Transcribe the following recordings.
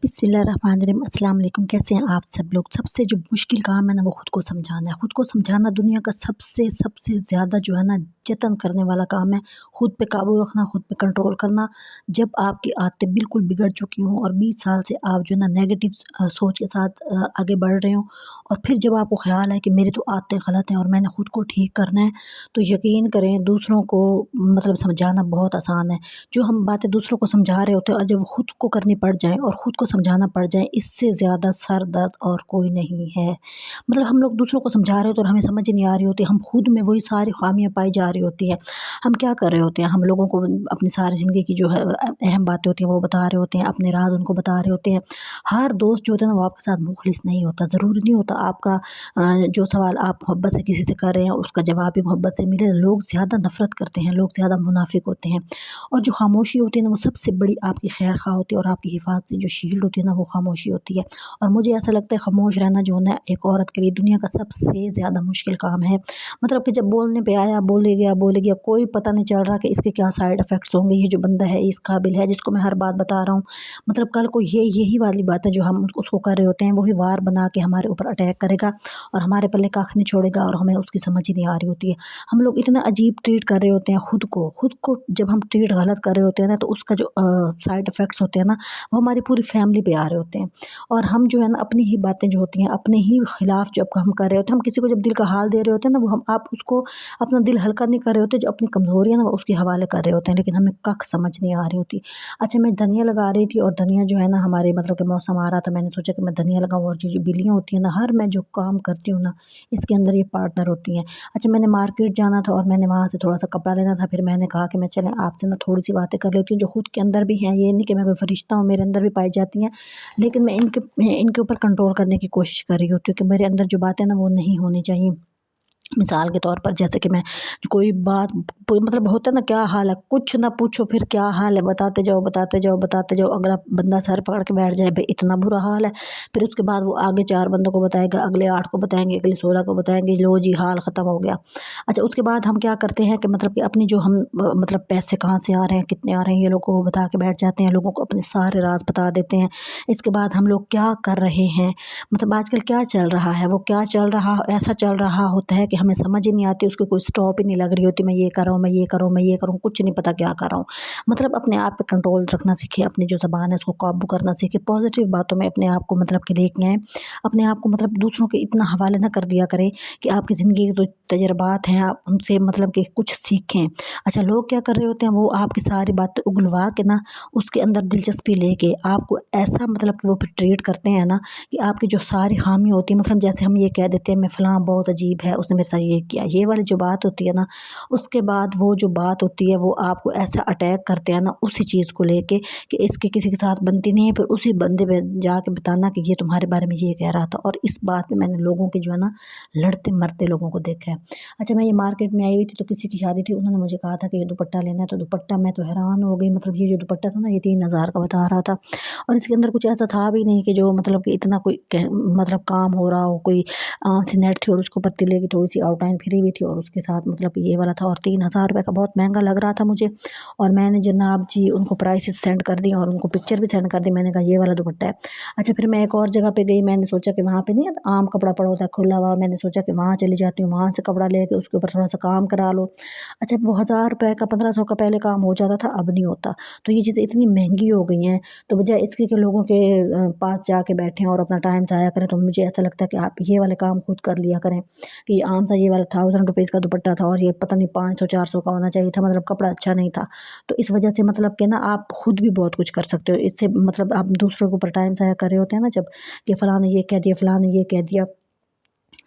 बिस्मिल्लाहिर्रहमानिर्रहीम। अस्सलाम वालेकुम। कैसे हैं आप सब लोग। सबसे जो मुश्किल काम है ना वो ख़ुद को समझाना है। ख़ुद को समझाना दुनिया का सबसे ज़्यादा जो है ना जतन करने वाला काम है। ख़ुद पे काबू रखना, ख़ुद पे कंट्रोल करना। जब आपकी आदतें बिल्कुल बिगड़ चुकी हों और 20 साल से आप जो है ना नेगेटिव सोच के साथ आगे बढ़ रहे हों, और फिर जब आपको ख़्याल है कि मेरी तो आदतें गलत हैं और मैंने ख़ुद को ठीक करना है, तो यकीन करें दूसरों को मतलब समझाना बहुत आसान है। जो हम बातें दूसरों को समझा रहे होते हैं और जब ख़ुद को करनी पड़ जाए और ख़ुद को समझाना पड़ जाए, इससे ज़्यादा सर दर्द और कोई नहीं है। मतलब हम लोग दूसरों को समझा रहे होते हैं और हमें समझ ही नहीं आ रही होती, हम खुद में वही सारी खामियां पाई जा रही होती है। हम क्या कर रहे होते हैं, हम लोगों को अपनी सारी ज़िंदगी की जो है अहम बातें होती हैं वो बता रहे होते हैं, अपने राज उनको बता रहे होते हैं। हर दोस्त जो होता है ना वो आपके साथ मुखलिस नहीं होता। ज़रूरी नहीं होता आपका जो सवाल आप मोहब्बत से किसी से कर रहे हैं उसका जवाब भी मोहब्बत से मिले। लोग ज़्यादा नफ़रत करते हैं, लोग ज़्यादा मुनाफिक होते हैं, और जो खामोशी होती है ना वो सबसे बड़ी आपकी खैर खा होती है, और आपकी हिफाजत जो शील्ड होती है ना वो खामोशी होती है। और मुझे ऐसा लगता है खामोश रहना जो है ना एक औरत के लिए दुनिया का सबसे ज़्यादा मुश्किल काम है। मतलब कि जब बोलने पे आया बोले गया, कोई पता नहीं चल रहा कि इसके क्या साइड इफ़ेक्ट्स होंगे। ये जो बंदा है इस काबिल है जिसको मैं हर बात बता रहा हूँ, मतलब कल को यही वाली बात है जो हम उसको कर रहे होते हैं, वही वार बना के हमारे ऊपर अटैक करेगा और हमारे पल्ले कख नहीं छोड़ेगा, और हमें उसकी समझ ही नहीं आ रही होती है। हम लोग इतना अजीब ट्रीट कर रहे होते हैं खुद को जब हम ट्रीट गलत कर रहे होते हैं ना, तो उसका जो साइड इफ़ेक्ट्स होते हैं ना वो हमारी पूरी फैमिली पे आ रहे होते हैं। और हम जो है ना अपनी ही बातें जो होती हैं अपने ही खिलाफ जब हम कर रहे होते हैं, हम किसी को जब दिल का हाल दे रहे होते हैं ना, वो आप उसको अपना दिल हल्का नहीं कर रहे होते, जो अपनी कमज़ोरी है ना वो उसके हवाले कर रहे होते हैं, लेकिन हमें कख समझ नहीं आ रही होती। अच्छा, मैं धनिया लगा रही थी, और धनिया जो है ना हमारे मतलब कि मौसम आ रहा था, मैंने सोचा कि मैं धनिया लगाऊँ, और जो बिल्लियाँ होती हैं ना, हर मैं जो काम करती हूँ ना इसके अंदर ये पार्टनर होती हैं। अच्छा, मैंने मार्केट जाना था और मैंने वहाँ से थोड़ा सा कपड़ा लेना था, फिर मैंने कहा कि मैं चलें आपसे ना थोड़ी सी बातें कर लेती हूँ जो खुद के अंदर भी हैं। ये नहीं कि मैं कोई फरिश्ता हूँ, मेरे अंदर भी पाई जाती हैं, लेकिन मैं इनके ऊपर कंट्रोल करने की कोशिश कर रही होती हूँ कि मेरे अंदर जो बातें ना वो नहीं होनी चाहिए। मिसाल के तौर पर जैसे कि मैं कोई बात मतलब होता है ना, क्या हाल है, कुछ ना पूछो फिर क्या हाल है, बताते जाओ। अगला बंदा सर पकड़ के बैठ जाए भाई इतना बुरा हाल है, फिर उसके बाद वो आगे 4 बंदों को बताएगा, अगले 8 को बताएंगे, अगले 16 को बताएंगे, लो जी हाल ख़त्म हो गया। अच्छा, उसके बाद हम क्या करते हैं कि मतलब कि अपनी जो हम मतलब पैसे कहाँ से आ रहे हैं, कितने आ रहे हैं, ये लोगों को बता के बैठ जाते हैं, लोगों को अपने सारे राज बता देते हैं। इसके बाद हम लोग क्या कर रहे हैं, मतलब आजकल क्या चल रहा है, वो क्या चल रहा ऐसा चल रहा होता है कि हमें समझ ही नहीं आती, उसकी कोई स्टॉप ही नहीं लग रही होती। मैं ये कर रहा हूँ, मैं ये करूँ, कुछ नहीं पता क्या कर रहा हूँ। मतलब अपने आप पे कंट्रोल रखना सीखें, अपनी जो ज़बान है उसको काबू करना सीखें, पॉजिटिव बातों में अपने आप को मतलब कि लेके आएँ। अपने आप को मतलब दूसरों के इतना हवाले ना कर दिया करें कि आपकी ज़िंदगी के जो तजर्बात हैं आप उनसे मतलब कि कुछ सीखें। अच्छा, लोग क्या कर रहे होते हैं, वो आपकी सारी बातें उगलवा के ना उसके अंदर दिलचस्पी लेके आपको ऐसा मतलब कि वो फिर ट्रीट करते हैं ना कि आपकी जो सारी खामी होती है, मतलब जैसे हम ये कह देते हैं मैं फ़लाँ बहुत अजीब है, उसने मेरे साथ ये किया, ये वाली जो बात होती है ना, उसके बाद वो जो बात होती है वो आपको ऐसा अटैक करते हैं ना उसी चीज़ को लेके कि इसके किसी के साथ बनती नहीं है, फिर उसी बंदे पे जाके बताना कि ये तुम्हारे बारे में ये कह रहा था। और इस बात पे मैंने लोगों के जो है ना लड़ते मरते लोगों को देखा है। अच्छा, मैं ये मार्केट में आई हुई थी तो किसी की शादी थी, उन्होंने मुझे कहा था कि ये दुपट्टा लेना है, तो दुपट्टा मैं तो हैरान हो गई। मतलब ये जो दुपट्टा था ना ये 3000 का बता रहा था, और इसके अंदर कुछ ऐसा था भी नहीं कि जो मतलब कि इतना कोई मतलब काम हो रहा हो, कोई सी नेट थी और उसको पत्ती लेके थोड़ी सी आउटलाइन फिरी हुई थी, और उसके साथ मतलब ये वाला था, और 3000 रुपये का बहुत महंगा लग रहा था मुझे। और मैंने जनाब जी उनको प्राइसेस सेंड कर दी और उनको पिक्चर भी सेंड कर दी, मैंने कहा ये वाला दुपट्टा है। अच्छा, फिर मैं एक और जगह पे गई, मैंने सोचा कि वहाँ पे नहीं आम कपड़ा पड़ा होता है खुला हुआ, मैंने सोचा कि वहाँ चली जाती हूँ, वहाँ से कपड़ा लेके उसके ऊपर थोड़ा सा काम करा लो। अच्छा, वो 1000 रुपये का 1500 का पहले काम हो जाता था, अब नहीं होता। तो ये चीज़ें इतनी महंगी हो गई हैं, तो बजाय इसके कि लोगों के पास जाके बैठें और अपना टाइम ज़ाया करें, तो मुझे ऐसा लगता है कि आप ये वाले काम खुद कर लिया करें। कि आम सा ये वाला 1000 रुपीज़ का दुपट्टा था और ये पता नहीं 500-400 का होना चाहिए था, मतलब कपड़ा अच्छा नहीं था। तो इस वजह से मतलब कि ना आप खुद भी बहुत कुछ कर सकते हो इससे, मतलब आप दूसरों के ऊपर टाइम ज़ाया कर रहे होते हैं ना जब, कि फ़लाँ ने ये कह दिया, फ़लाँ ने ये कह दिया।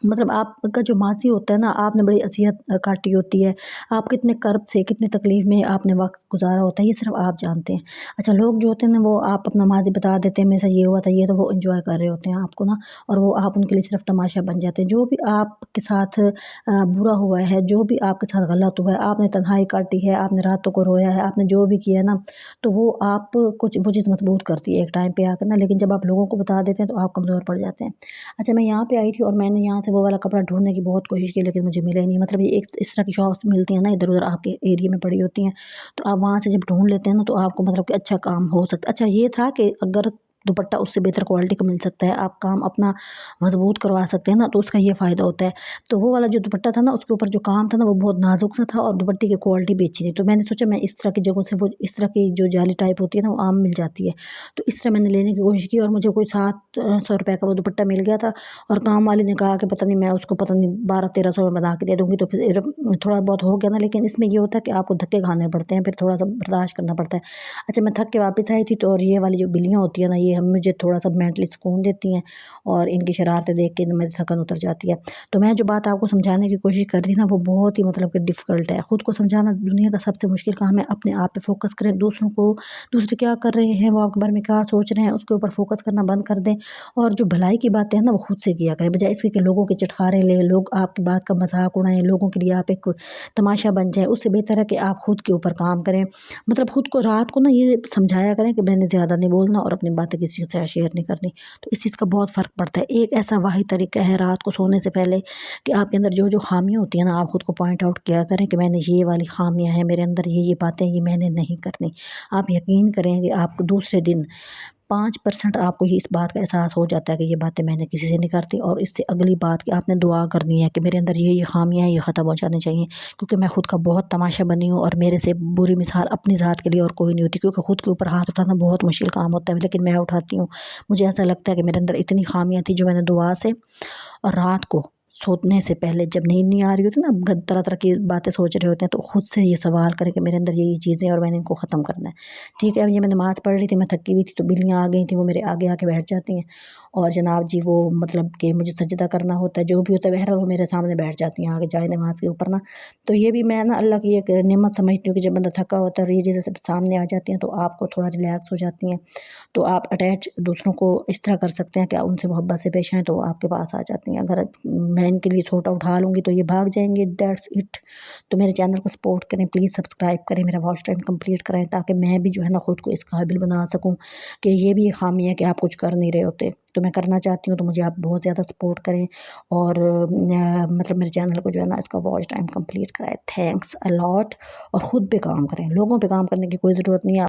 मतलब आपका जो माज़ी होता है ना, आपने बड़ी अज़ियत काटी होती है, आप कितने कर्ब से कितनी तकलीफ़ में आपने वक्त गुजारा होता है, ये सिर्फ आप जानते हैं। अच्छा, लोग जो होते हैं ना वो आप अपना माज़ी बता देते हैं, मेरे साथ ये हुआ था, ये तो वो एंजॉय कर रहे होते हैं आपको ना, और वो आप उनके लिए सिर्फ तमाशा बन जाते हैं। जो भी आपके साथ बुरा हुआ है, जो भी आपके साथ गलत हुआ है, आपने तन्हाई काटी है, आपने रातों को रोया है, आपने जो भी किया है ना, तो वो आप कुछ वो चीज़ मजबूत करती है एक टाइम पे आकर ना, लेकिन जब आप लोगों को बता देते हैं तो आप कमज़ोर पड़ जाते हैं। अच्छा, मैं यहाँ पे आई थी और मैंने यहाँ से वो वाला कपड़ा ढूँढने की बहुत कोशिश की, लेकिन मुझे मिला ही नहीं। मतलब ये एक इस तरह की शॉप्स मिलती हैं ना इधर-उधर आपके एरिया में पड़ी होती हैं, तो आप वहाँ से जब ढूँढ लेते हैं ना तो आपको मतलब कि अच्छा काम हो सकता। अच्छा, ये था कि अगर दुपट्टा उससे बेहतर क्वालिटी का मिल सकता है, आप काम अपना मजबूत करवा सकते हैं ना, तो उसका ये फ़ायदा होता है। तो वो वाला जो दुपट्टा था ना, उसके ऊपर जो काम था ना, वो बहुत नाजुक सा था और दुपट्टे की क्वालिटी भी अच्छी थी। तो मैंने सोचा मैं इस तरह की जगहों से, वो इस तरह की जो जाली टाइप होती है ना, वो आम मिल जाती है, तो इस तरह मैंने लेने की कोशिश की और मुझे कोई 700 रुपये का वो दुपट्टा मिल गया था। और काम वाली ने कहा कि पता नहीं मैं उसको पता नहीं 1200-1300 में बना के दे दूँगी। तो फिर थोड़ा बहुत हो गया ना, लेकिन इसमें ये होता है कि आपको धक्के खाने पड़ते हैं, फिर थोड़ा सा बर्दाश्त करना पड़ता है। अच्छा, मैं थक के वापस आई थी, तो और ये वाली जो बिल्लियाँ होती है ना, ये हम मुझे थोड़ा सा मेंटली सुकून देती हैं और इनकी शरारतें देख के मेरी थकन उतर जाती है। तो मैं जो बात आपको समझाने की कोशिश कर रही ना, वो बहुत ही मतलब कि डिफ़िकल्ट है। ख़ुद को समझाना दुनिया का सबसे मुश्किल काम है। अपने आप पे फोकस करें, दूसरे क्या कर रहे हैं, वो आपके बारे में क्या सोच रहे हैं, उसके ऊपर फोकस करना बंद कर दें। और जो भलाई की बातें हैं ना, वो खुद से किया करें, बजाय इसके कि लोगों के चटखारे लें, लोग आपकी बात का मजाक उड़ाएं, लोगों के लिए आप एक तमाशा बन जाए। उससे बेहतर है कि आप खुद के ऊपर काम करें। मतलब खुद को रात को ना ये समझाया करें कि मैंने ज़्यादा नहीं बोलना और अपनी बातें किसी के साथ शेयर नहीं करनी। तो इस चीज़ का बहुत फ़र्क पड़ता है। एक ऐसा वाहिद तरीका है रात को सोने से पहले कि आपके अंदर जो जो खामियाँ होती हैं ना, आप खुद को पॉइंट आउट किया करें कि मैंने ये वाली खामियाँ हैं मेरे अंदर, ये बातें ये मैंने नहीं करनी। आप यकीन करेंगे, आप दूसरे दिन 5% आपको ही इस बात का एहसास हो जाता है कि ये बातें मैंने किसी से नहीं करती। और इससे अगली बात कि आपने दुआ करनी है कि मेरे अंदर ये खामियाँ हैं, ये ख़त्म हो जानी चाहिए, क्योंकि मैं खुद का बहुत तमाशा बनी हूँ और मेरे से बुरी मिसाल अपनी ज़ात के लिए और कोई नहीं होती। क्योंकि खुद के ऊपर हाथ उठाना बहुत मुश्किल काम होता है, लेकिन मैं उठाती हूँ। मुझे ऐसा लगता है कि मेरे अंदर इतनी खामियाँ थी जो मैंने दुआ से, और रात को सोने से पहले जब नींद नहीं आ रही होती ना, तरह तरह की बातें सोच रहे होते हैं, तो खुद से ये सवाल करें कि मेरे अंदर ये चीज़ें और मैंने इनको ख़त्म करना है। ठीक है, ये मैं नमाज़ पढ़ रही थी, मैं थकी हुई थी, तो बिल्लियाँ आ गई थी, वो मेरे आगे आके बैठ जाती हैं और जनाब जी वो मतलब कि मुझे सजदा करना होता है, जो भी होता है, बहरहाल वो मेरे सामने बैठ जाती हैं आगे जाए नमाज के ऊपर ना। तो ये भी मैं ना अल्लाह की एक नेमत समझती हूँ कि जब बंदा थका होता है और ये चीज़ें सब सामने आ जाती हैं, तो आपको थोड़ा रिलैक्स हो जाती हैं, तो आप अटैच दूसरों को इस तरह कर सकते हैं कि आप उनसे मोहब्बत से पेश आएँ, तो वो आपके पास आ जाती हैं। अगर मैं इनके लिए छोटा उठा लूँगी तो ये भाग जाएंगे, दैट्स इट। तो मेरे चैनल को सपोर्ट करें, प्लीज़ सब्सक्राइब करें, मेरा वॉच टाइम कंप्लीट कराएं, ताकि मैं भी जो है ना खुद को इस काबिल बना सकूं कि ये भी एक खामी है कि आप कुछ कर नहीं रहे होते। तो मैं करना चाहती हूँ, तो मुझे आप बहुत ज़्यादा सपोर्ट करें और मतलब मेरे चैनल को जो है ना इसका वॉच टाइम कंप्लीट कराएं। Thanks a lot. और ख़ुद पे काम करें, लोगों पे काम करने की कोई ज़रूरत नहीं है।